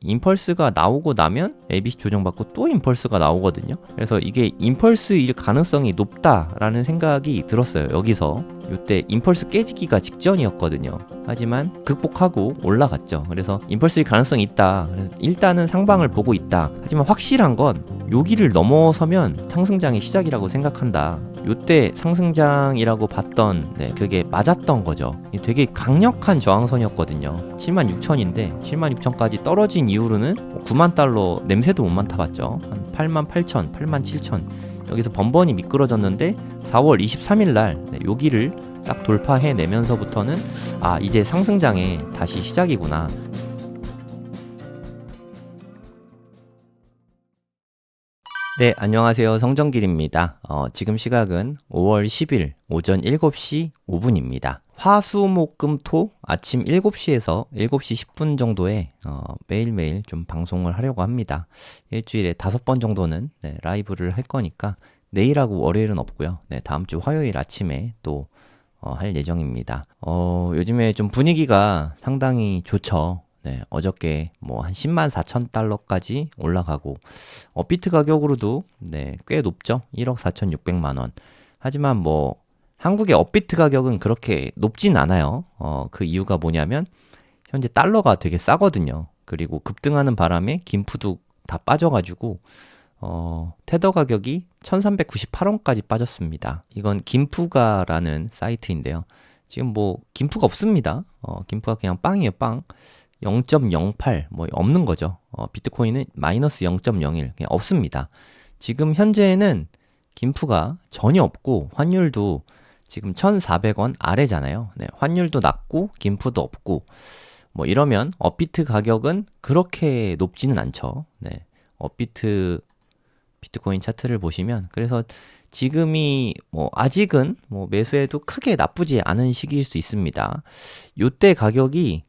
임펄스가 나오고 나면 ABC 조정받고 또 임펄스가 나오거든요. 그래서 이게 임펄스일 가능성이 높다라는 생각이 들었어요. 여기서 이때 임펄스 깨지기가 직전이었거든요. 하지만 극복하고 올라갔죠. 그래서 임펄스일 가능성이 있다. 그래서 일단은 상방을 보고 있다. 하지만 확실한 건 여기를 넘어서면 상승장의 시작이라고 생각한다. 이때 상승장이라고 봤던 그게 맞았던 거죠. 되게 강력한 저항선이었거든요. 76,000인데 76,000까지 떨어진 이후로는 9만 달러 냄새도 못 맡아봤죠. 한 88,000, 87,000 여기서 번번이 미끄러졌는데 4월 23일 날 여기를 딱 돌파해내면서부터는 이제 상승장의 다시 시작이구나. 네, 안녕하세요. 성정길입니다. 지금 시각은 5월 10일 오전 7시 5분입니다. 화수목금토 아침 7시에서 7시 10분 정도에 매일매일 좀 방송을 하려고 합니다. 일주일에 5번 정도는 라이브를 할 거니까 내일하고 월요일은 없고요. 다음 주 화요일 아침에 또 할 예정입니다. 요즘에 좀 분위기가 상당히 좋죠. 어저께 뭐 한 10만 4천 달러까지 올라가고 비트 가격으로도 꽤 높죠. 1억 4,600만 원. 하지만 뭐 한국의 업비트 가격은 그렇게 높진 않아요. 그 이유가 뭐냐면 현재 달러가 되게 싸거든요. 그리고 급등하는 바람에 김푸도 다 빠져가지고 테더 가격이 1398원까지 빠졌습니다. 이건 김푸가라는 사이트인데요. 지금 뭐 김푸가 없습니다. 김푸가 그냥 빵이에요, 빵. 0.08 뭐 없는 거죠. 비트코인은 마이너스 0.01 그냥 없습니다. 지금 현재는 김푸가 전혀 없고 환율도 지금 1,400원 아래잖아요. 환율도 낮고 김푸도 없고 뭐 이러면 업비트 가격은 그렇게 높지는 않죠. 비트코인 차트를 보시면 그래서 지금이 뭐 아직은 뭐 매수해도 크게 나쁘지 않은 시기일 수 있습니다. 요때 가격이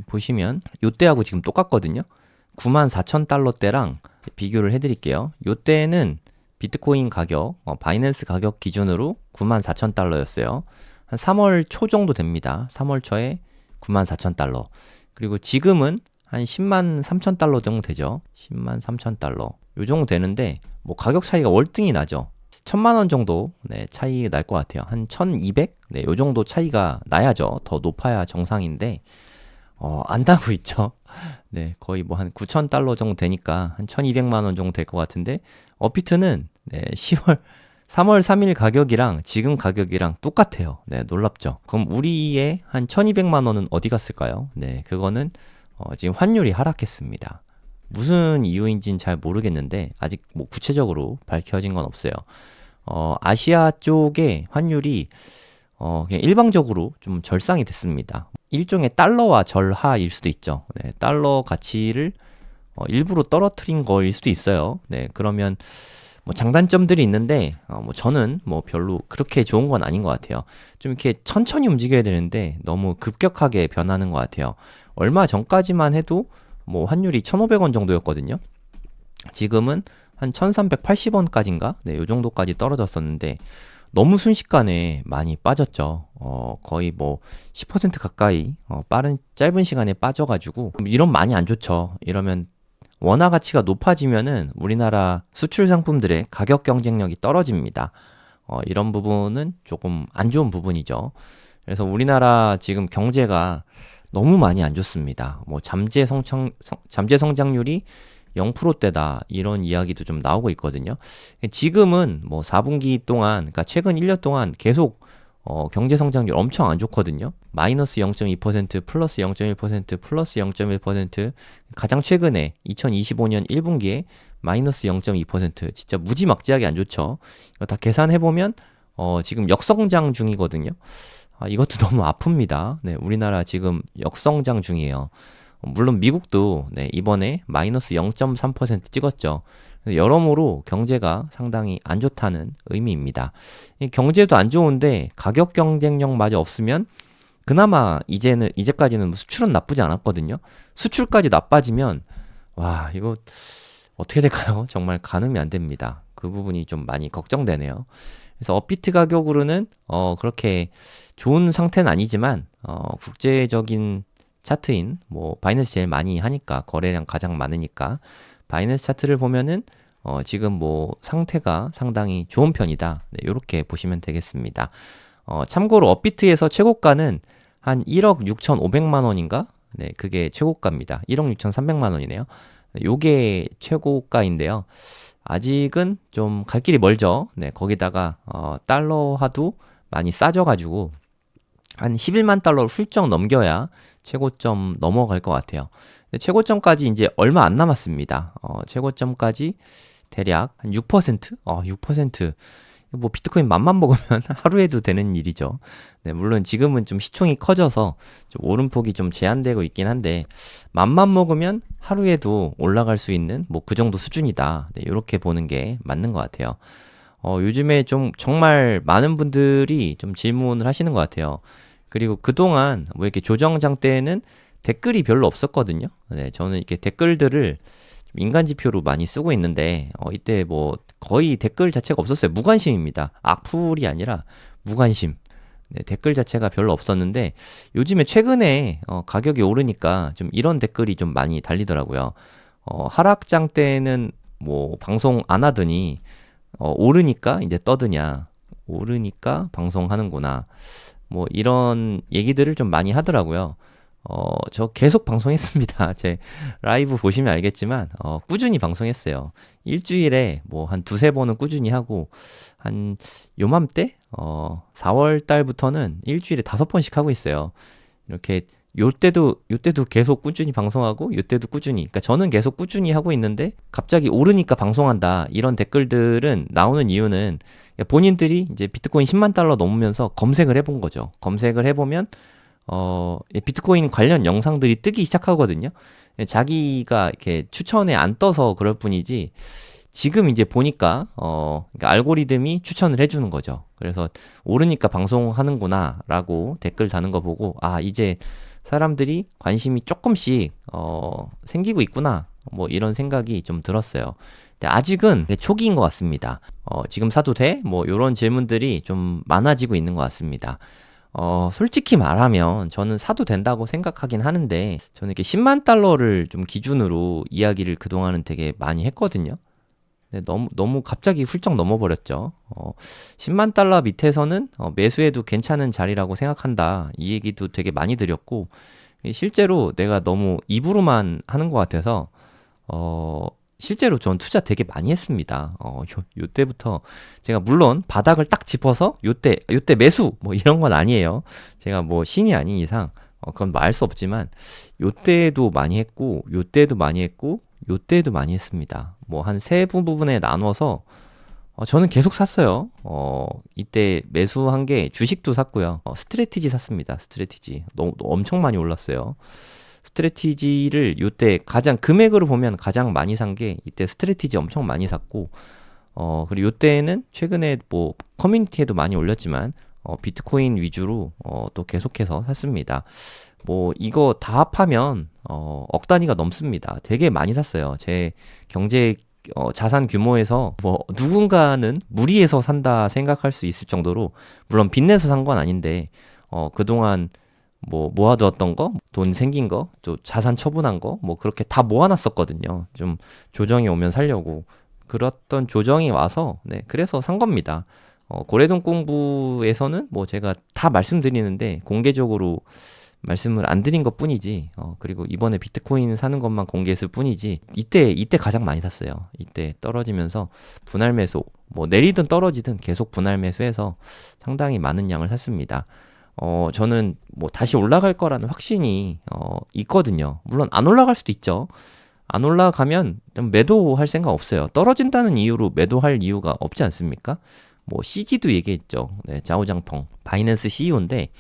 보시면 요때하고 지금 똑같거든요. 94,000달러대랑 비교를 해드릴게요. 요때는 비트코인 가격, 바이낸스 가격 기준으로 94,000달러였어요. 한 3월 초 정도 됩니다. 3월 초에 94,000달러. 그리고 지금은 한 10만 3천 달러 정도 되죠. 10만 3천 달러. 요 정도 되는데 뭐 가격 차이가 월등히 나죠. 1,000만 원 정도 차이 날 것 같아요. 한 1,200? 요 정도 차이가 나야죠. 더 높아야 정상인데 안 나고 있죠. 거의 뭐 한 9,000달러 정도 되니까 한 1,200만 원 정도 될 것 같은데 업비트는 3월 3일 가격이랑 지금 가격이랑 똑같아요. 놀랍죠. 그럼 우리의 한 1,200만 원은 어디 갔을까요? 그거는 지금 환율이 하락했습니다. 무슨 이유인지는 잘 모르겠는데 아직 뭐 구체적으로 밝혀진 건 없어요. 아시아 쪽의 환율이 그냥 일방적으로 좀 절상이 됐습니다. 일종의 달러와 절하일 수도 있죠. 달러 가치를 일부러 떨어뜨린 거일 수도 있어요. 그러면 뭐 장단점들이 있는데 뭐 저는 뭐 별로 그렇게 좋은 건 아닌 것 같아요. 좀 이렇게 천천히 움직여야 되는데 너무 급격하게 변하는 것 같아요. 얼마 전까지만 해도 뭐 환율이 1,500원 정도였거든요. 지금은 한 1,380원까지인가? 요 정도까지 떨어졌었는데 너무 순식간에 많이 빠졌죠. 거의 뭐 10% 가까이 짧은 시간에 빠져가지고 이런 많이 안 좋죠. 이러면 원화 가치가 높아지면은 우리나라 수출 상품들의 가격 경쟁력이 떨어집니다. 이런 부분은 조금 안 좋은 부분이죠. 그래서 우리나라 지금 경제가 너무 많이 안 좋습니다. 뭐 잠재 성장률이 0%대다 이런 이야기도 좀 나오고 있거든요. 지금은 뭐 4분기 동안, 그러니까 최근 1년 동안 계속 경제 성장률 엄청 안 좋거든요. 마이너스 0.2%, 플러스 0.1%, 플러스 0.1%, 가장 최근에 2025년 1분기에 마이너스 0.2%, 진짜 무지막지하게 안 좋죠. 이거 다 계산해보면 지금 역성장 중이거든요. 이것도 너무 아픕니다. 우리나라 지금 역성장 중이에요. 물론 미국도 이번에 마이너스 0.3% 찍었죠. 여러모로 경제가 상당히 안 좋다는 의미입니다. 경제도 안 좋은데 가격 경쟁력마저 없으면 그나마 이제까지는 수출은 나쁘지 않았거든요. 수출까지 나빠지면 와 이거 어떻게 될까요? 정말 가늠이 안 됩니다. 그 부분이 좀 많이 걱정되네요. 그래서 업비트 가격으로는 그렇게 좋은 상태는 아니지만 국제적인 차트인 뭐 바이낸스 제일 많이 하니까 거래량 가장 많으니까 바이낸스 차트를 보면은 지금 뭐 상태가 상당히 좋은 편이다. 네, 이렇게 보시면 되겠습니다. 참고로 업비트에서 최고가는 한 1억 6,500만 원인가? 네, 그게 최고가입니다. 1억 6,300만 원이네요. 요게 최고가인데요. 아직은 좀 갈 길이 멀죠. 네, 거기다가 달러화도 많이 싸져가지고 한 11만 달러를 훌쩍 넘겨야 최고점 넘어갈 것 같아요. 근데 최고점까지 이제 얼마 안 남았습니다. 최고점까지 대략 한 6%? 6%. 뭐 비트코인 맘만 먹으면 하루에도 되는 일이죠. 네, 물론 지금은 좀 시총이 커져서 좀 오름폭이 좀 제한되고 있긴 한데 맘만 먹으면 하루에도 올라갈 수 있는 뭐 그 정도 수준이다. 네, 이렇게 보는 게 맞는 것 같아요. 요즘에 좀 정말 많은 분들이 좀 질문을 하시는 것 같아요. 그리고 그동안 뭐 이렇게 조정장 때에는 댓글이 별로 없었거든요. 네, 저는 이렇게 댓글들을 인간 지표로 많이 쓰고 있는데 이때 뭐 거의 댓글 자체가 없었어요. 무관심입니다. 악플이 아니라 무관심. 네, 댓글 자체가 별로 없었는데 요즘에 최근에 가격이 오르니까 좀 이런 댓글이 좀 많이 달리더라고요. 하락장 때는 뭐 방송 안 하더니 오르니까 이제 떠드냐. 오르니까 방송하는구나. 뭐 이런 얘기들을 좀 많이 하더라고요. 저 계속 방송했습니다. 제 라이브 보시면 알겠지만, 꾸준히 방송했어요. 일주일에 뭐 한 두세 번은 꾸준히 하고, 한 요맘때, 4월 달부터는 일주일에 5번씩 하고 있어요. 이렇게, 요때도 계속 꾸준히 방송하고, 요때도 꾸준히. 그러니까 저는 계속 꾸준히 하고 있는데, 갑자기 오르니까 방송한다. 이런 댓글들은 나오는 이유는 본인들이 이제 비트코인 10만 달러 넘으면서 검색을 해본 거죠. 검색을 해보면, 비트코인 관련 영상들이 뜨기 시작하거든요. 자기가 이렇게 추천에 안 떠서 그럴 뿐이지, 지금 이제 보니까, 그러니까 알고리즘이 추천을 해주는 거죠. 그래서 오르니까 방송하는구나, 라고 댓글 다는 거 보고, 이제 사람들이 관심이 조금씩, 생기고 있구나, 뭐 이런 생각이 좀 들었어요. 근데 아직은 초기인 것 같습니다. 지금 사도 돼? 뭐 이런 질문들이 좀 많아지고 있는 것 같습니다. 솔직히 말하면 저는 사도 된다고 생각하긴 하는데 저는 이렇게 10만 달러를 좀 기준으로 이야기를 그동안은 되게 많이 했거든요. 근데 너무 갑자기 훌쩍 넘어버렸죠. 10만 달러 밑에서는 매수해도 괜찮은 자리라고 생각한다. 이 얘기도 되게 많이 드렸고 실제로 내가 너무 입으로만 하는 것 같아서 실제로 전 투자 되게 많이 했습니다. 요때부터 제가 물론 바닥을 딱 짚어서 요때 매수 뭐 이런 건 아니에요. 제가 뭐 신이 아닌 이상 그건 뭐 알 수 없지만 요때도 많이 했고 요때도 많이 했고 요때도 많이 했습니다. 뭐 한 세 부분에 나눠서 저는 계속 샀어요. 이때 매수한 게 주식도 샀고요. 스트래티지 샀습니다. 스트래티지 너무 엄청 많이 올랐어요. 스트래티지를 요때 가장 금액으로 보면 가장 많이 산 게 이때 스트래티지 엄청 많이 샀고 그리고 요때는 최근에 뭐 커뮤니티에도 많이 올렸지만 비트코인 위주로 또 계속해서 샀습니다. 뭐 이거 다 합하면 억 단위가 넘습니다. 되게 많이 샀어요. 제 경제 자산 규모에서 뭐 누군가는 무리해서 산다 생각할 수 있을 정도로 물론 빚내서 산 건 아닌데 그동안 뭐 모아두었던 거, 돈 생긴 거, 또 자산 처분한 거, 뭐 그렇게 다 모아놨었거든요. 좀 조정이 오면 살려고. 그랬던 조정이 와서, 네, 그래서 산 겁니다. 고래동 공부에서는 뭐 제가 다 말씀드리는데 공개적으로 말씀을 안 드린 것 뿐이지, 그리고 이번에 비트코인 사는 것만 공개했을 뿐이지, 이때 가장 많이 샀어요. 이때 떨어지면서 분할 매수, 뭐 내리든 떨어지든 계속 분할 매수해서 상당히 많은 양을 샀습니다. 저는 뭐 다시 올라갈 거라는 확신이 있거든요. 물론 안 올라갈 수도 있죠. 안 올라가면 매도할 생각 없어요. 떨어진다는 이유로 매도할 이유가 없지 않습니까? 뭐 CG도 얘기했죠. 네, 자오장펑 바이낸스 CEO인데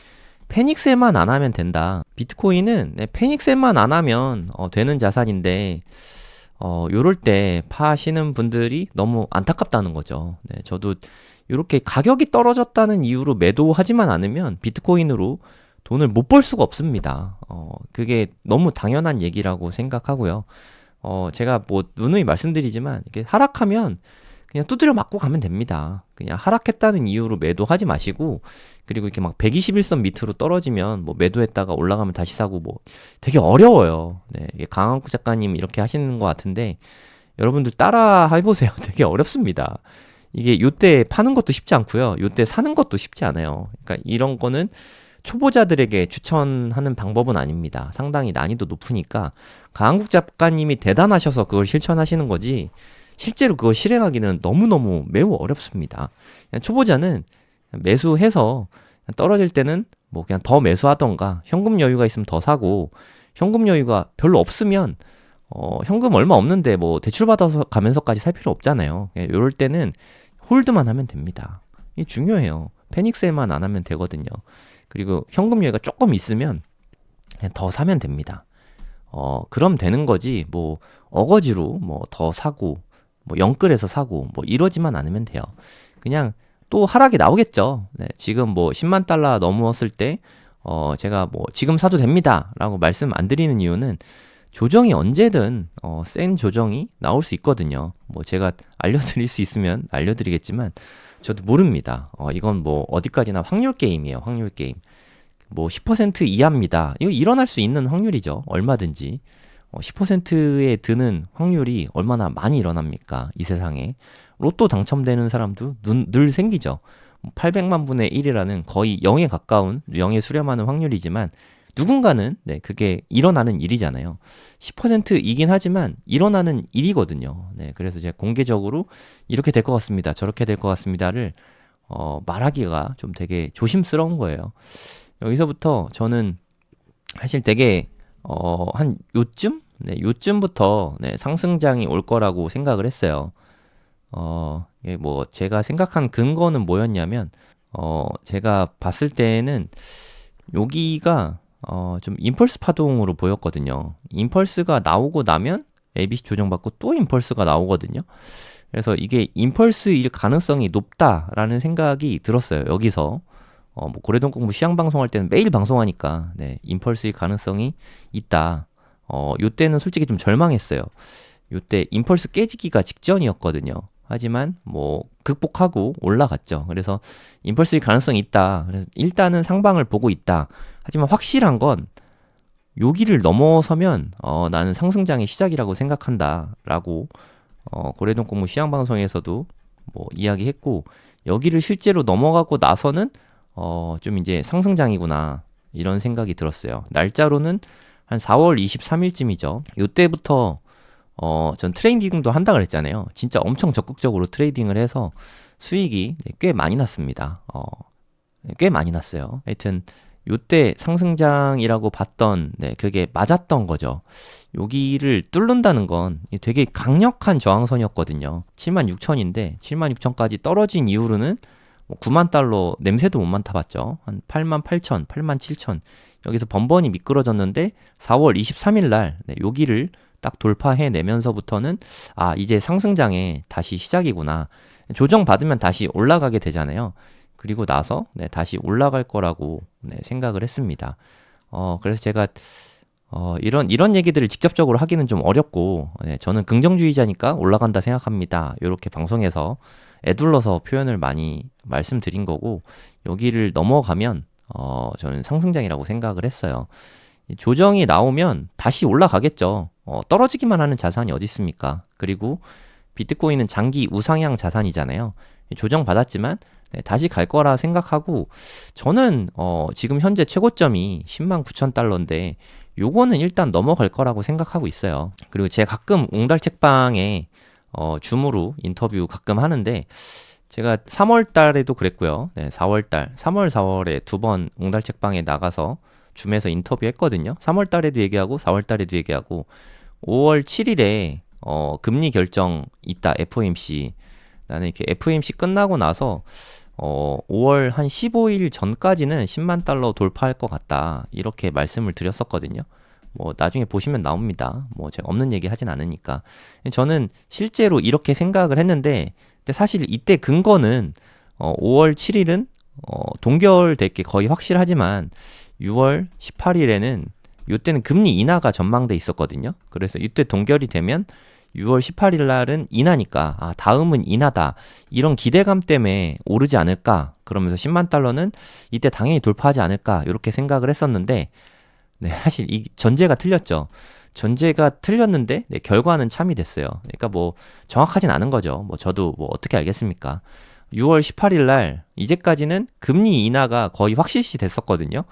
패닉셀만 안 하면 된다. 비트코인은 패닉셀만 안 하면 되는 자산인데 요럴 때 파시는 분들이 너무 안타깝다는 거죠. 네, 저도 이렇게 가격이 떨어졌다는 이유로 매도하지만 않으면 비트코인으로 돈을 못 벌 수가 없습니다. 그게 너무 당연한 얘기라고 생각하고요. 제가 뭐 누누이 말씀드리지만 이렇게 하락하면 그냥 두드려 맞고 가면 됩니다. 그냥 하락했다는 이유로 매도하지 마시고, 그리고 이렇게 막 121선 밑으로 떨어지면 뭐 매도했다가 올라가면 다시 사고, 뭐 되게 어려워요. 네, 이게 강한구 작가님 이렇게 하시는 것 같은데 여러분들 따라 해보세요. 되게 어렵습니다. 이게 요때 파는 것도 쉽지 않고요. 요때 사는 것도 쉽지 않아요. 그러니까 이런 거는 초보자들에게 추천하는 방법은 아닙니다. 상당히 난이도 높으니까 강한국 작가님이 대단하셔서 그걸 실천하시는 거지, 실제로 그걸 실행하기는 너무너무 매우 어렵습니다. 그냥 초보자는 매수해서 떨어질 때는 뭐 그냥 더 매수하던가, 현금 여유가 있으면 더 사고, 현금 여유가 별로 없으면 현금 얼마 없는데 뭐 대출 받아서 가면서까지 살 필요 없잖아요. 이럴 때는 홀드만 하면 됩니다. 이게 중요해요. 패닉셀만 안 하면 되거든요. 그리고 현금 여유가 조금 있으면 그냥 더 사면 됩니다. 그럼 되는 거지, 뭐 어거지로 뭐 더 사고 뭐 영끌해서 사고 뭐 이러지만 않으면 돼요. 그냥 또 하락이 나오겠죠. 네, 지금 뭐 10만 달러 넘었을 때 제가 뭐 지금 사도 됩니다 라고 말씀 안 드리는 이유는, 조정이 언제든 센 조정이 나올 수 있거든요. 뭐 제가 알려드릴 수 있으면 알려드리겠지만 저도 모릅니다. 이건 뭐 어디까지나 확률 게임이에요. 확률 게임. 뭐 10% 이하입니다. 이거 일어날 수 있는 확률이죠. 얼마든지. 10%에 드는 확률이 얼마나 많이 일어납니까? 이 세상에. 로또 당첨되는 사람도 늘 생기죠. 800만 분의 1이라는 거의 0에 가까운, 0에 수렴하는 확률이지만 누군가는 네, 그게 일어나는 일이잖아요. 10%이긴 하지만 일어나는 일이거든요. 네, 그래서 제가 공개적으로 이렇게 될 것 같습니다, 저렇게 될 것 같습니다를 말하기가 좀 되게 조심스러운 거예요. 여기서부터 저는 사실 되게 한 요쯤? 네, 요쯤부터 네, 상승장이 올 거라고 생각을 했어요. 이게 뭐 제가 생각한 근거는 뭐였냐면, 제가 봤을 때는 여기가 좀 임펄스 파동으로 보였거든요. 임펄스가 나오고 나면 ABC 조정받고 또 임펄스가 나오거든요. 그래서 이게 임펄스일 가능성이 높다라는 생각이 들었어요. 여기서 뭐 고래동 공부 시향 방송할 때는 매일 방송하니까 네, 임펄스일 가능성이 있다. 요때는 솔직히 좀 절망했어요. 요때 임펄스 깨지기가 직전이었거든요. 하지만 뭐 극복하고 올라갔죠. 그래서 임펄스일 가능성이 있다. 그래서 일단은 상방을 보고 있다. 하지만 확실한 건 여기를 넘어서면 나는 상승장의 시작이라고 생각한다 라고 고래동 공부 시향 방송에서도 뭐 이야기했고, 여기를 실제로 넘어가고 나서는 좀 이제 상승장이구나 이런 생각이 들었어요. 날짜로는 한 4월 23일쯤이죠. 요때부터 전 트레이딩도 한다 그랬잖아요. 진짜 엄청 적극적으로 트레이딩을 해서 수익이 꽤 많이 났습니다. 꽤 많이 났어요. 하여튼 요때 상승장이라고 봤던 그게 맞았던 거죠. 여기를 뚫는다는 건 되게 강력한 저항선이었거든요. 76,000인데 76,000까지 떨어진 이후로는 9만 달러 냄새도 못 맡아봤죠. 한 88,000, 87,000 여기서 번번이 미끄러졌는데 4월 23일 날 여기를 딱 돌파해내면서부터는 이제 상승장에 다시 시작이구나. 조정받으면 다시 올라가게 되잖아요. 그리고 나서 다시 올라갈 거라고 생각을 했습니다. 그래서 제가 이런 얘기들을 직접적으로 하기는 좀 어렵고, 저는 긍정주의자니까 올라간다 생각합니다. 이렇게 방송에서 애둘러서 표현을 많이 말씀드린 거고, 여기를 넘어가면 저는 상승장이라고 생각을 했어요. 조정이 나오면 다시 올라가겠죠. 떨어지기만 하는 자산이 어디 있습니까? 그리고 비트코인은 장기 우상향 자산이잖아요. 조정 받았지만 다시 갈 거라 생각하고, 저는 지금 현재 최고점이 10만 9천 달러인데 요거는 일단 넘어갈 거라고 생각하고 있어요. 그리고 제가 가끔 웅달 책방에 줌으로 인터뷰 가끔 하는데, 제가 3월 달에도 그랬고요. 4월 달, 3월, 4월에 두 번 웅달 책방에 나가서 줌에서 인터뷰 했거든요. 3월 달에도 얘기하고 4월 달에도 얘기하고, 5월 7일에 금리 결정 있다, FOMC. 나는 이렇게 FOMC 끝나고 나서 5월 한 15일 전까지는 10만 달러 돌파할 것 같다, 이렇게 말씀을 드렸었거든요. 뭐 나중에 보시면 나옵니다. 뭐 제가 없는 얘기 하진 않으니까. 저는 실제로 이렇게 생각을 했는데, 근데 사실 이때 근거는 5월 7일은 동결될 게 거의 확실하지만 6월 18일에는 요때는 금리 인하가 전망돼 있었거든요. 그래서 이때 동결이 되면 6월 18일 날은 인하니까 다음은 인하다. 이런 기대감 때문에 오르지 않을까. 그러면서 10만 달러는 이때 당연히 돌파하지 않을까. 이렇게 생각을 했었는데 네, 사실 이 전제가 틀렸죠. 전제가 틀렸는데 네, 결과는 참이 됐어요. 그러니까 뭐 정확하진 않은 거죠. 뭐 저도 뭐 어떻게 알겠습니까? 6월 18일 날 이제까지는 금리 인하가 거의 확실시 됐었거든요.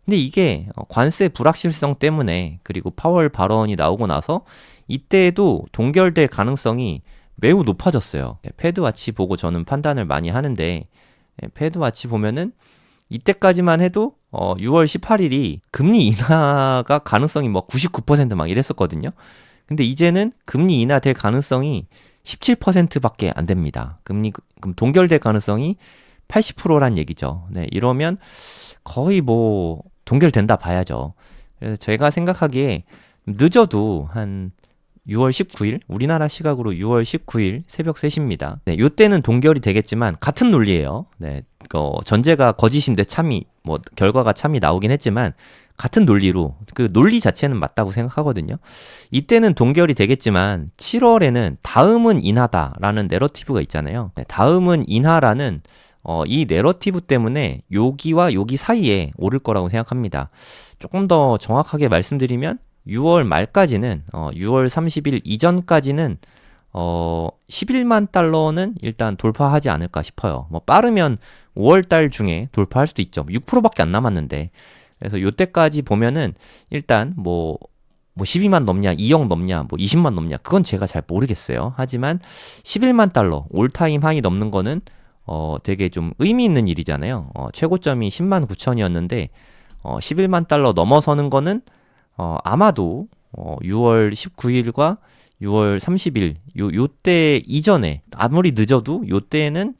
근데 이게 관세 불확실성 때문에 그리고 파월 발언이 나오고 나서 이때에도 동결될 가능성이 매우 높아졌어요. 패드와치 보고 저는 판단을 많이 하는데 패드와치 보면은 이때까지만 해도 6월 18일이 금리 인하가 가능성이 뭐 99%막 이랬었거든요. 근데 이제는 금리 인하될 가능성이 17%밖에 안 됩니다. 그럼 동결될 가능성이 80%란 얘기죠. 네, 이러면 거의 뭐 동결된다 봐야죠. 그래서 제가 생각하기에 늦어도 한 6월 19일, 우리나라 시각으로 6월 19일 새벽 3시입니다. 네, 요때는 동결이 되겠지만 같은 논리예요. 네, 전제가 거짓인데 참이 결과가 참이 나오긴 했지만 같은 논리로 그 논리 자체는 맞다고 생각하거든요. 이때는 동결이 되겠지만 7월에는 다음은 인하다라는 내러티브가 있잖아요. 네, 다음은 인하라는 이 내러티브 때문에 여기와 여기 사이에 오를 거라고 생각합니다. 조금 더 정확하게 말씀드리면 6월 말까지는 6월 30일 이전까지는 11만 달러는 일단 돌파하지 않을까 싶어요. 뭐 빠르면 5월 달 중에 돌파할 수도 있죠. 6%밖에 안 남았는데. 그래서 요때까지 보면은 일단 뭐 12만 넘냐, 2억 넘냐, 뭐 20만 넘냐, 그건 제가 잘 모르겠어요. 하지만 11만 달러, 올타임 하이 넘는 거는 되게 좀 의미 있는 일이잖아요. 최고점이 10만 9천이었는데 11만 달러 넘어서는 거는 아마도 6월 19일과 6월 30일 요때 이전에 아무리 늦어도 요때는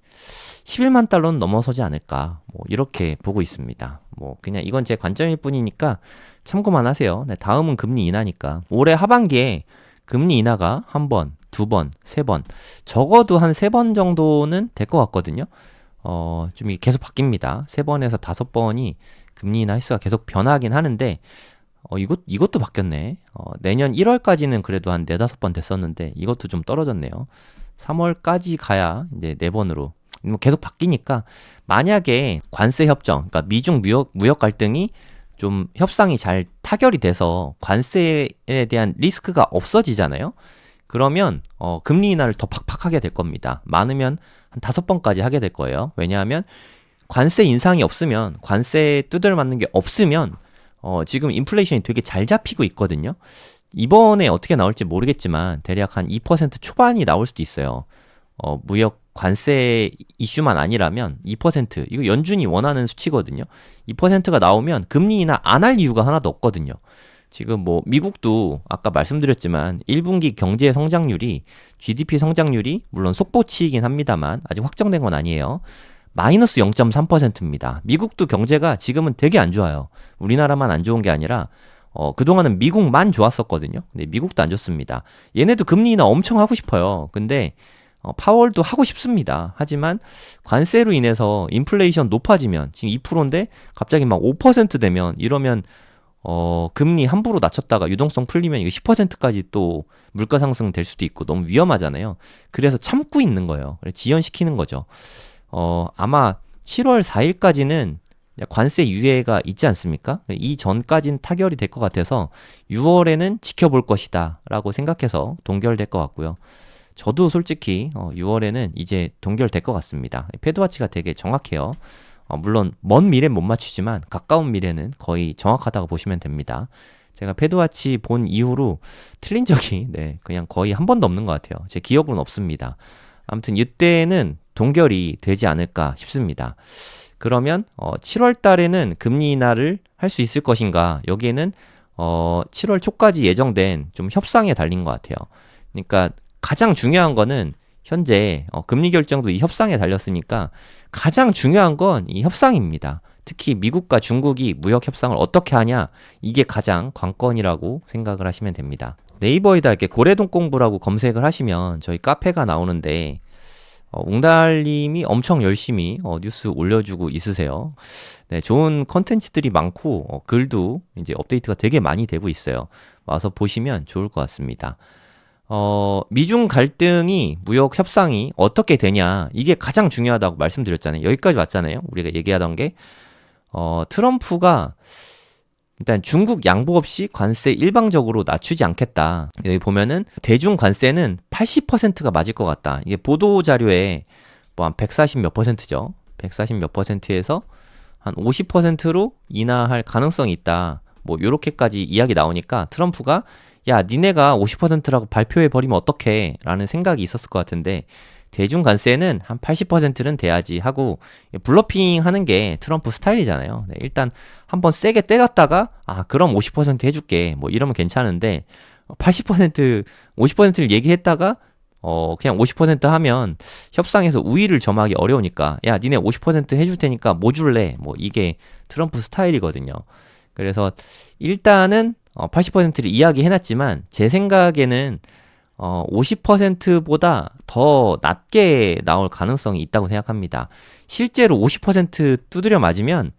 11만 달러는 넘어서지 않을까 뭐 이렇게 보고 있습니다. 뭐 그냥 이건 제 관점일 뿐이니까 참고만 하세요. 네, 다음은 금리 인하니까 올해 하반기에 금리 인하가 한 번, 두 번, 세 번 적어도 한 세 번 정도는 될 것 같거든요. 좀 이게 계속 바뀝니다. 세 번에서 다섯 번이 금리 인하 횟수가 계속 변하긴 하는데 이것도 바뀌었네. 내년 1월까지는 그래도 한 4-5번 됐었는데 이것도 좀 떨어졌네요. 3월까지 가야 이제 4번으로 뭐 계속 바뀌니까 만약에 관세 협정, 그러니까 미중 무역 갈등이 좀 협상이 잘 타결이 돼서 관세에 대한 리스크가 없어지잖아요. 그러면 금리 인하를 더 팍팍하게 될 겁니다. 많으면 한 5번까지 하게 될 거예요. 왜냐하면 관세 인상이 없으면 관세 두들 맞는 게 없으면 지금 인플레이션이 되게 잘 잡히고 있거든요. 이번에 어떻게 나올지 모르겠지만 대략 한 2% 초반이 나올 수도 있어요. 무역 관세 이슈만 아니라면 2% 이거 연준이 원하는 수치거든요. 2%가 나오면 금리 인하 안 할 이유가 하나도 없거든요. 지금 뭐 미국도 아까 말씀드렸지만 1분기 경제 성장률이 GDP 성장률이 물론 속보치이긴 합니다만 아직 확정된 건 아니에요. 마이너스 0.3%입니다. 미국도 경제가 지금은 되게 안 좋아요. 우리나라만 안 좋은 게 아니라 그동안은 미국만 좋았었거든요. 근데 미국도 안 좋습니다. 얘네도 금리 인하 엄청 하고 싶어요. 근데 파월도 하고 싶습니다. 하지만 관세로 인해서 인플레이션 높아지면 지금 2%인데 갑자기 막 5% 되면 이러면 금리 함부로 낮췄다가 유동성 풀리면 이거 10%까지 또 물가 상승 될 수도 있고 너무 위험하잖아요. 그래서 참고 있는 거예요. 지연시키는 거죠. 아마 7월 4일까지는 관세 유예가 있지 않습니까? 이 전까지는 타결이 될 것 같아서 6월에는 지켜볼 것이다 라고 생각해서 동결될 것 같고요. 저도 솔직히 6월에는 이제 동결될 것 같습니다. 패드와치가 되게 정확해요. 물론 먼 미래는 못 맞추지만 가까운 미래는 거의 정확하다고 보시면 됩니다. 제가 패드와치 본 이후로 틀린 적이 그냥 거의 한 번도 없는 것 같아요. 제 기억으로는 없습니다. 아무튼 이때는 동결이 되지 않을까 싶습니다. 그러면 7월 달에는 금리 인하를 할 수 있을 것인가? 여기에는 7월 초까지 예정된 좀 협상에 달린 것 같아요. 그러니까 가장 중요한 거는 현재 금리 결정도 이 협상에 달렸으니까 가장 중요한 건 이 협상입니다. 특히 미국과 중국이 무역 협상을 어떻게 하냐 이게 가장 관건이라고 생각을 하시면 됩니다. 네이버에다 이렇게 고래동 공부라고 검색을 하시면 저희 카페가 나오는데 웅달님이 엄청 열심히 뉴스 올려주고 있으세요. 네, 좋은 컨텐츠들이 많고 글도 이제 업데이트가 되게 많이 되고 있어요. 와서 보시면 좋을 것 같습니다. 미중 갈등이 무역 협상이 어떻게 되냐 이게 가장 중요하다고 말씀드렸잖아요. 여기까지 왔잖아요. 우리가 얘기하던 게 트럼프가 일단 중국 양보 없이 관세 일방적으로 낮추지 않겠다. 여기 보면은 대중 관세는 80%가 맞을 것 같다. 이게 보도 자료에 뭐 한 140 몇 %죠. 140 몇 %에서 한 50%로 인하할 가능성이 있다. 뭐 요렇게까지 이야기 나오니까 트럼프가 야, 니네가 50%라고 발표해 버리면 어떡해? 라는 생각이 있었을 것 같은데 대중 관세는 한 80%는 돼야지 하고 블러핑 하는 게 트럼프 스타일이잖아요. 네, 일단 한번 세게 때렸다가 그럼 50% 해줄게. 뭐 이러면 괜찮은데 80% 50%를 얘기했다가 그냥 50% 하면 협상에서 우위를 점하기 어려우니까 야, 니네 50% 해줄 테니까 뭐 줄래? 뭐 이게 트럼프 스타일이거든요. 그래서 일단은 80%를 이야기해놨지만 제 생각에는 50%보다 더 낮게 나올 가능성이 있다고 생각합니다. 실제로 50% 두드려 맞으면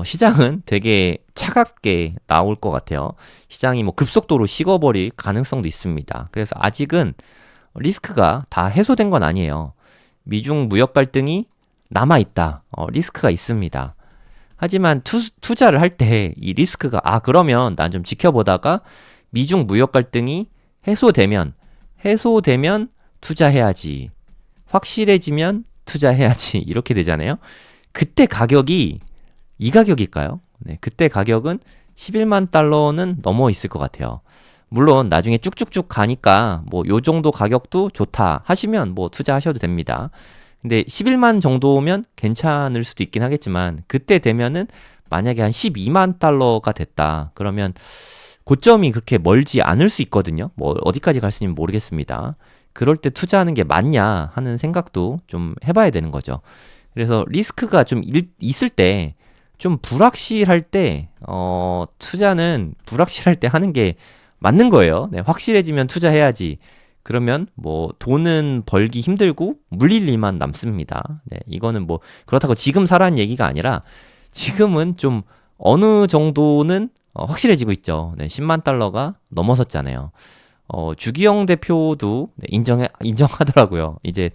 시장은 되게 차갑게 나올 것 같아요. 시장이 뭐 급속도로 식어버릴 가능성도 있습니다. 그래서 아직은 리스크가 다 해소된 건 아니에요. 미중 무역 갈등이 남아있다. 리스크가 있습니다. 하지만 투자를 할 때 이 리스크가 그러면 난 좀 지켜보다가 미중 무역 갈등이 해소되면 투자해야지. 확실해지면 투자해야지. 이렇게 되잖아요. 그때 가격이 이 가격일까요? 네, 그때 가격은 11만 달러는 넘어 있을 것 같아요. 물론 나중에 쭉쭉쭉 가니까 뭐 요 정도 가격도 좋다 하시면 뭐 투자하셔도 됩니다. 근데 11만 정도면 괜찮을 수도 있긴 하겠지만 그때 되면은 만약에 한 12만 달러가 됐다. 그러면 고점이 그렇게 멀지 않을 수 있거든요. 뭐 어디까지 갈지는 모르겠습니다. 그럴 때 투자하는 게 맞냐 하는 생각도 좀 해봐야 되는 거죠. 그래서 리스크가 좀 있을 때 좀 불확실할 때 투자는 불확실할 때 하는 게 맞는 거예요. 네, 확실해지면 투자해야지. 그러면 뭐 돈은 벌기 힘들고 물릴 일만 남습니다. 네, 이거는 뭐 그렇다고 지금 사라는 얘기가 아니라 지금은 좀 어느 정도는 확실해지고 있죠. 네, 10만 달러가 넘어섰잖아요. 주기영 대표도 네, 인정하더라고요. 이제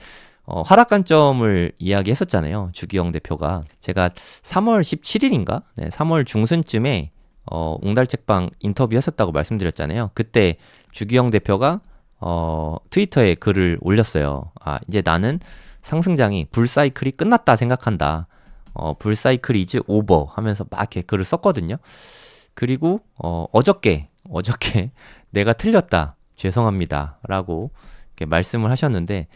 하락 관점을 이야기했었잖아요. 주기영 대표가 제가 3월 17일인가? 네, 3월 중순쯤에 웅달책방 인터뷰했었다고 말씀드렸잖아요. 그때 주기영 대표가 트위터에 글을 올렸어요. 이제 나는 상승장이 불사이클이 끝났다 생각한다. 불사이클 이즈 오버 하면서 막 이렇게 글을 썼거든요. 그리고 어저께 내가 틀렸다. 죄송합니다. 라고 이렇게 말씀을 하셨는데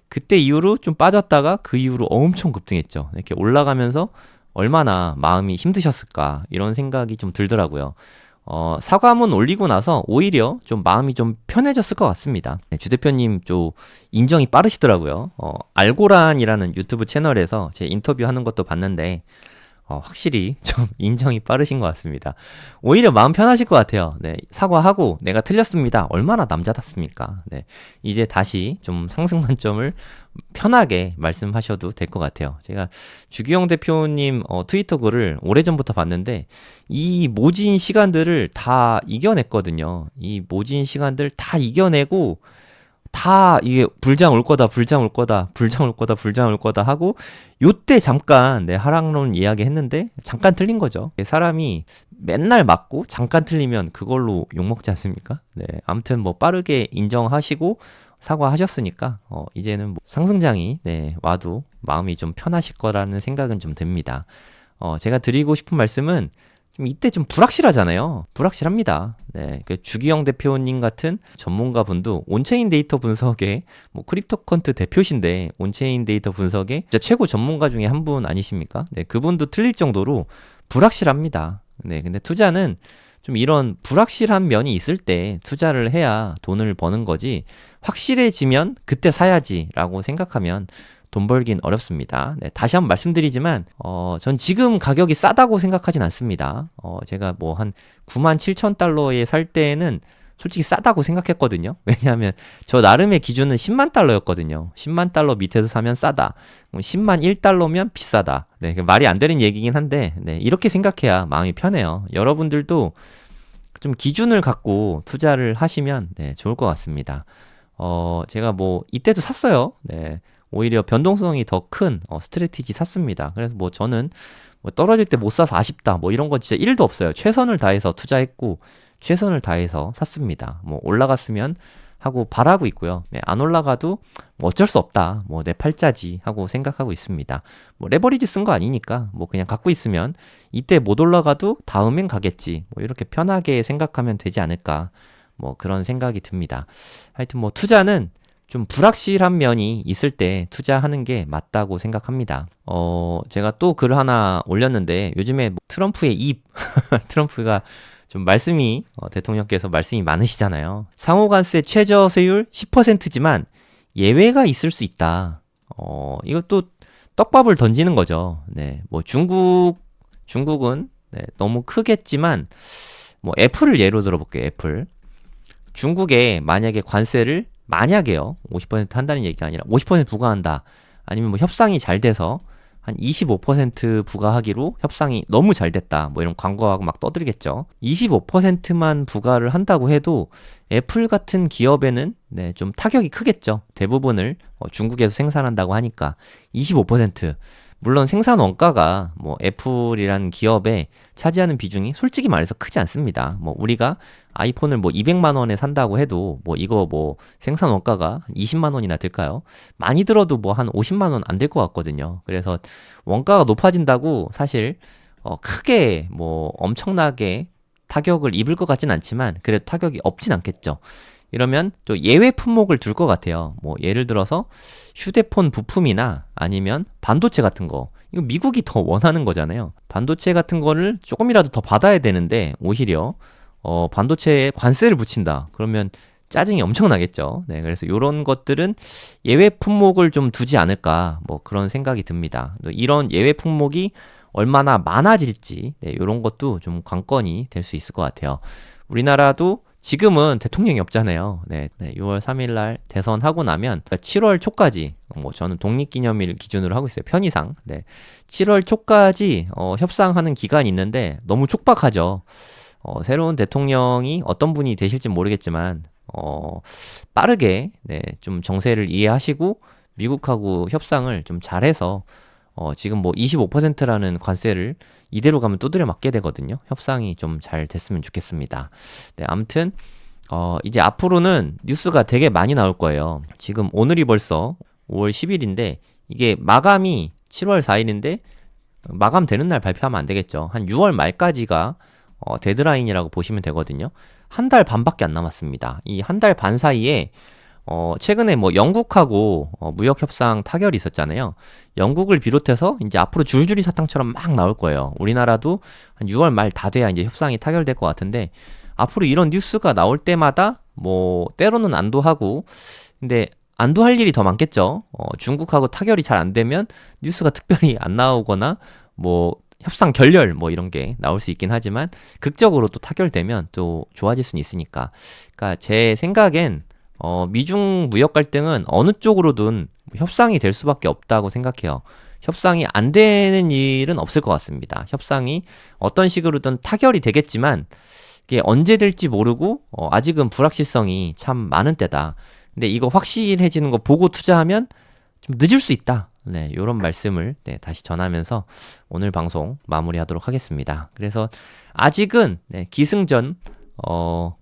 그때 이후로 좀 빠졌다가 그 이후로 엄청 급등했죠. 이렇게 올라가면서 얼마나 마음이 힘드셨을까 이런 생각이 좀 들더라고요. 사과문 올리고 나서 오히려 좀 마음이 좀 편해졌을 것 같습니다. 네, 주 대표님 좀 인정이 빠르시더라고요. 알고란이라는 유튜브 채널에서 제 인터뷰하는 것도 봤는데 확실히 좀 인정이 빠르신 것 같습니다. 오히려 마음 편하실 것 같아요. 네, 사과하고 내가 틀렸습니다. 얼마나 남자답습니까? 네, 이제 다시 좀 상승 관점을 편하게 말씀하셔도 될 것 같아요. 제가 주기영 대표님 트위터 글을 오래전부터 봤는데 이 모진 시간들을 다 이겨냈거든요. 이 모진 시간들 다 이겨내고 다 이게 불장 올 거다 하고 요때 잠깐 하락론 이야기 했는데 잠깐 틀린 거죠. 사람이 맨날 맞고 잠깐 틀리면 그걸로 욕먹지 않습니까? 네, 아무튼 뭐 빠르게 인정하시고 사과하셨으니까 이제는 뭐 상승장이 와도 마음이 좀 편하실 거라는 생각은 좀 듭니다. 제가 드리고 싶은 말씀은 좀 이때 좀 불확실하잖아요. 불확실합니다. 네, 주기영 대표님 같은 전문가분도 온체인 데이터 분석의 뭐 크립토컨트 대표신데 온체인 데이터 분석의 진짜 최고 전문가 중에 한 분 아니십니까? 네, 그분도 틀릴 정도로 불확실합니다. 네, 근데 투자는 좀 이런 불확실한 면이 있을 때 투자를 해야 돈을 버는 거지 확실해지면 그때 사야지라고 생각하면 돈 벌긴 어렵습니다. 네, 다시 한번 말씀드리지만 전 지금 가격이 싸다고 생각하진 않습니다. 제가 뭐 한 97,000달러에 살 때는 솔직히 싸다고 생각했거든요. 왜냐하면 저 나름의 기준은 10만 달러였거든요. 10만 달러 밑에서 사면 싸다. 10만 1달러면 비싸다. 네, 말이 안 되는 얘기긴 한데 네, 이렇게 생각해야 마음이 편해요. 여러분들도 좀 기준을 갖고 투자를 하시면 좋을 것 같습니다. 제가 뭐 이때도 샀어요. 네. 오히려 변동성이 더 큰 스트래티지 샀습니다. 그래서 뭐 저는 뭐 떨어질 때 못 사서 아쉽다 뭐 이런 거 진짜 1도 없어요. 최선을 다해서 투자했고 최선을 다해서 샀습니다. 뭐 올라갔으면 하고 바라고 있고요. 네, 안 올라가도 뭐 어쩔 수 없다. 뭐 내 팔자지 하고 생각하고 있습니다. 뭐 레버리지 쓴 거 아니니까 뭐 그냥 갖고 있으면 이때 못 올라가도 다음엔 가겠지. 뭐 이렇게 편하게 생각하면 되지 않을까. 뭐 그런 생각이 듭니다. 하여튼 뭐 투자는 좀 불확실한 면이 있을 때 투자하는 게 맞다고 생각합니다. 제가 또 글 하나 올렸는데 요즘에 뭐 트럼프의 입, 트럼프가 좀 말씀이 대통령께서 말씀이 많으시잖아요. 상호관세 최저세율 10%지만 예외가 있을 수 있다. 이것도 떡밥을 던지는 거죠. 네, 뭐 중국은 너무 크겠지만 뭐 애플을 예로 들어볼게요. 애플. 중국에 만약에 관세를 만약에요. 50% 한다는 얘기가 아니라 50% 부과한다. 아니면 뭐 협상이 잘 돼서 한 25% 부과하기로 협상이 너무 잘 됐다. 뭐 이런 광고하고 막 떠들겠죠. 25%만 부과를 한다고 해도 애플 같은 기업에는 좀 타격이 크겠죠. 대부분을 중국에서 생산한다고 하니까 25%. 물론 생산 원가가 뭐 애플이라는 기업에 차지하는 비중이 솔직히 말해서 크지 않습니다. 뭐 우리가 아이폰을 뭐 200만 원에 산다고 해도 뭐 이거 뭐 생산 원가가 20만 원이나 들까요? 많이 들어도 뭐 한 50만 원 안 될 것 같거든요. 그래서 원가가 높아진다고 사실 크게 뭐 엄청나게 타격을 입을 것 같진 않지만 그래도 타격이 없진 않겠죠. 이러면 또 예외 품목을 둘 것 같아요. 뭐 예를 들어서 휴대폰 부품이나 아니면 반도체 같은 거. 이거 미국이 더 원하는 거잖아요. 반도체 같은 거를 조금이라도 더 받아야 되는데 오히려 반도체에 관세를 붙인다. 그러면 짜증이 엄청나겠죠. 네, 그래서 이런 것들은 예외 품목을 좀 두지 않을까 뭐 그런 생각이 듭니다. 이런 예외 품목이 얼마나 많아질지 이런 것도 좀 관건이 될 수 있을 것 같아요. 우리나라도 지금은 대통령이 없잖아요. 6월 3일 날 대선하고 나면 7월 초까지 뭐 저는 독립기념일 기준으로 하고 있어요. 편의상. 7월 초까지 협상하는 기간이 있는데 너무 촉박하죠. 새로운 대통령이 어떤 분이 되실지 모르겠지만 빠르게 좀 정세를 이해하시고 미국하고 협상을 좀 잘해서 지금 뭐 25%라는 관세를 이대로 가면 두드려 맞게 되거든요. 협상이 좀 잘 됐으면 좋겠습니다. 아무튼 이제 앞으로는 뉴스가 되게 많이 나올 거예요. 지금 오늘이 벌써 5월 10일인데 이게 마감이 7월 4일인데 마감되는 날 발표하면 안 되겠죠. 한 6월 말까지가 데드라인이라고 보시면 되거든요. 한 달 반밖에 안 남았습니다. 이 한 달 반 사이에 최근에 뭐 영국하고 무역 협상 타결이 있었잖아요. 영국을 비롯해서 이제 앞으로 줄줄이 사탕처럼 막 나올 거예요. 우리나라도 한 6월 말 다 돼야 이제 협상이 타결될 것 같은데 앞으로 이런 뉴스가 나올 때마다 뭐 때로는 안도하고 근데 안도할 일이 더 많겠죠. 중국하고 타결이 잘 안 되면 뉴스가 특별히 안 나오거나 뭐 협상 결렬 뭐 이런 게 나올 수 있긴 하지만 극적으로 또 타결되면 또 좋아질 수는 있으니까. 그러니까 제 생각엔 미중 무역 갈등은 어느 쪽으로든 협상이 될 수밖에 없다고 생각해요. 협상이 안 되는 일은 없을 것 같습니다. 협상이 어떤 식으로든 타결이 되겠지만 이게 언제 될지 모르고 아직은 불확실성이 참 많은 때다. 근데 이거 확실해지는 거 보고 투자하면 좀 늦을 수 있다. 이런 말씀을 다시 전하면서 오늘 방송 마무리하도록 하겠습니다. 그래서 아직은 기승전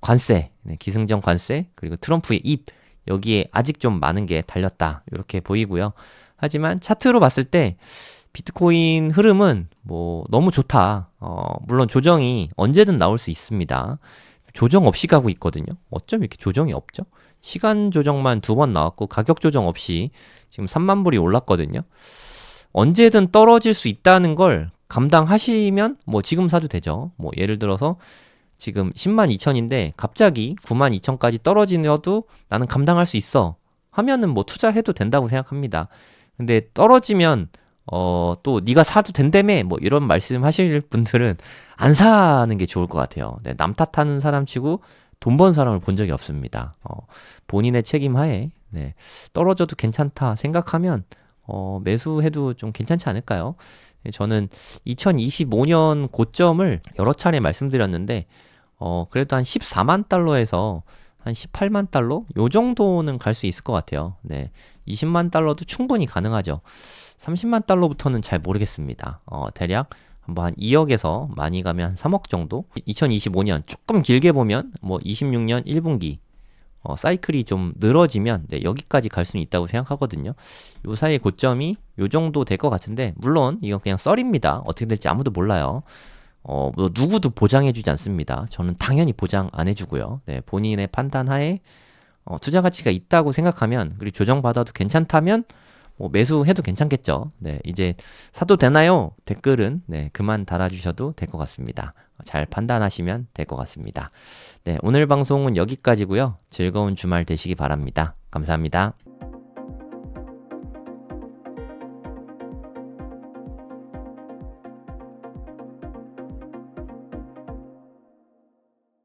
관세, 기승전 관세 그리고 트럼프의 입 여기에 아직 좀 많은 게 달렸다 이렇게 보이고요. 하지만 차트로 봤을 때 비트코인 흐름은 뭐 너무 좋다. 물론 조정이 언제든 나올 수 있습니다. 조정 없이 가고 있거든요. 어쩜 이렇게 조정이 없죠? 시간 조정만 2번 나왔고 가격 조정 없이 지금 3만 불이 올랐거든요. 언제든 떨어질 수 있다는 걸 감당하시면 뭐 지금 사도 되죠. 뭐 예를 들어서 지금 10만 2천인데 갑자기 9만 2천까지 떨어지려도 나는 감당할 수 있어 하면은 뭐 투자해도 된다고 생각합니다. 근데 떨어지면 또 네가 사도 된다며 뭐 이런 말씀 하실 분들은 안 사는 게 좋을 것 같아요. 남 탓하는 사람 치고 돈 번 사람을 본 적이 없습니다. 본인의 책임 하에 떨어져도 괜찮다 생각하면 매수해도 좀 괜찮지 않을까요? 저는 2025년 고점을 여러 차례 말씀드렸는데 그래도 한 14만 달러에서 한 18만 달러? 요 정도는 갈 수 있을 것 같아요. 네. 20만 달러도 충분히 가능하죠. 30만 달러부터는 잘 모르겠습니다. 대략 한번 한 2억에서 많이 가면 한 3억 정도? 2025년 조금 길게 보면 뭐 26년 1분기 사이클이 좀 늘어지면 네, 여기까지 갈 수는 있다고 생각하거든요. 요 사이의 고점이 요 정도 될 것 같은데 물론 이건 그냥 썰입니다. 어떻게 될지 아무도 몰라요. 뭐 누구도 보장해주지 않습니다. 저는 당연히 보장 안 해주고요. 네, 본인의 판단하에 투자 가치가 있다고 생각하면 그리고 조정받아도 괜찮다면 뭐 매수해도 괜찮겠죠. 네, 이제 사도 되나요? 댓글은 네, 그만 달아주셔도 될 것 같습니다. 잘 판단하시면 될 것 같습니다. 네, 오늘 방송은 여기까지고요. 즐거운 주말 되시기 바랍니다. 감사합니다.